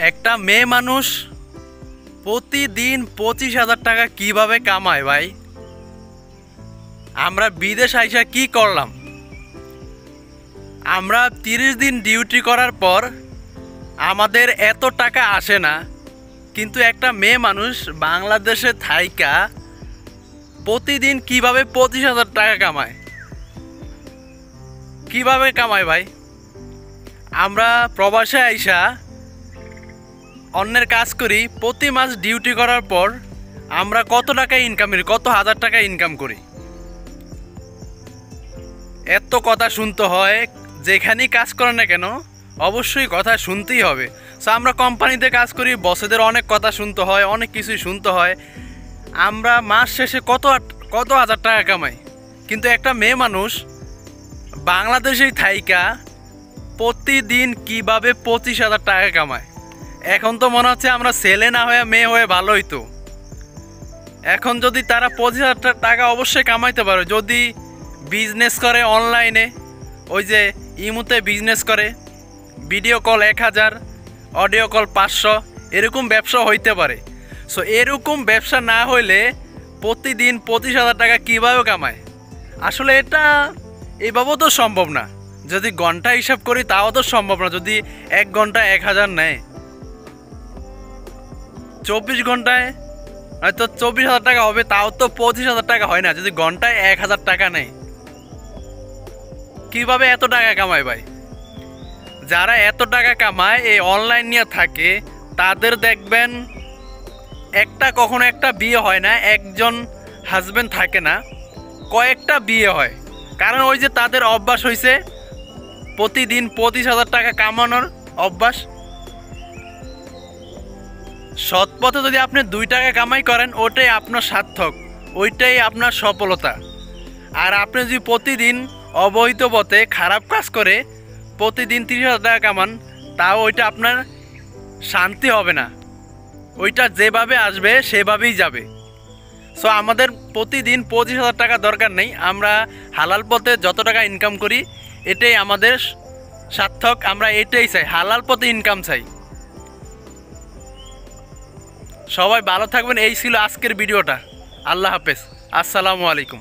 একটা মেয়ে মানুষ প্রতিদিন 25,000 টাকা কিভাবে কামায় ভাই? আমরা বিদেশ আইসা কি করলাম? আমরা 30 দিন ডিউটি করার পর আমাদের এত টাকা আসে না, কিন্তু একটা মেয়ে মানুষ বাংলাদেশে থাইকা প্রতিদিন কিভাবে 25,000 টাকা কামায়? কিভাবে কামায় ভাই? আমরা প্রবাসে আইসা অন্যের কাজ করি, প্রতি মাস ডিউটি করার পর আমরা কত টাকা ইনকাম করি, কত হাজার টাকা ইনকাম করি। এত কথা শুনতে হয়, যেখানেই কাজ করে না কেন অবশ্যই কথা শুনতেই হবে। সো আমরা কোম্পানিতে কাজ করি, বসেদের অনেক কথা শুনতে হয়, অনেক কিছুই শুনতে হয়। আমরা মাস শেষে কত হাজার টাকা কামাই, কিন্তু একটা মেয়ে মানুষ বাংলাদেশেই থাইকা প্রতিদিন কিভাবে 25,000 টাকা কামায়। এখন তো মনে হচ্ছে আমরা ছেলে না হয়ে মেয়ে হয়ে ভালো হইতো। এখন যদি তারা 25,000 টাকা অবশ্যই কামাইতে পারে যদি বিজনেস করে অনলাইনে, ওই যে ইমুতে বিজনেস করে, ভিডিও কল 1000, অডিও কল 500, এরকম ব্যবসা হইতে পারে। সো এরকম ব্যবসা না হইলে প্রতিদিন 25,000 টাকা কীভাবে কামায়? আসলে এটা এইভাবেও তো সম্ভব না। যদি ঘন্টা হিসাব করি তাও তো সম্ভব না। যদি 1 ঘন্টায় 1000 নেয়, 24 ঘন্টায় হয়তো 24,000 টাকা হবে, তাও তো 25,000 টাকা হয় না। যদি ঘন্টায় 1000 টাকা নেয়, কিভাবে এত টাকা কামায় ভাই? যারা এত টাকা কামায় এই অনলাইন নিয়ে থাকে, তাদের দেখবেন কখনো একটা বিয়ে হয় না, একজন হাজবেন্ড থাকে না, কয়েকটা বিয়ে হয়। কারণ ওই যে তাদের অভ্যাস হয়েছে প্রতিদিন 25,000 টাকা কামানোর অভ্যাস। সৎ পথে যদি আপনি 2 টাকা কামাই করেন, ওটাই আপনার সার্থক, ওইটাই আপনার সফলতা। আর আপনি যদি প্রতিদিন অবৈধ পথে খারাপ কাজ করে প্রতিদিন 30,000 টাকা কামান, তাও ওইটা আপনার শান্তি হবে না। ওইটা যেভাবে আসবে সেভাবেই যাবে। সো আমাদের প্রতিদিন 25,000 টাকা দরকার নেই। আমরা হালাল পথে যত টাকা ইনকাম করি এটাই আমাদের সার্থক। আমরা এটাই চাই, হালাল পথে ইনকাম চাই। সবাই ভালো থাকবেন। এই ছিল আজকের ভিডিওটা। আল্লাহ হাফেজ, আসসালামু আলাইকুম।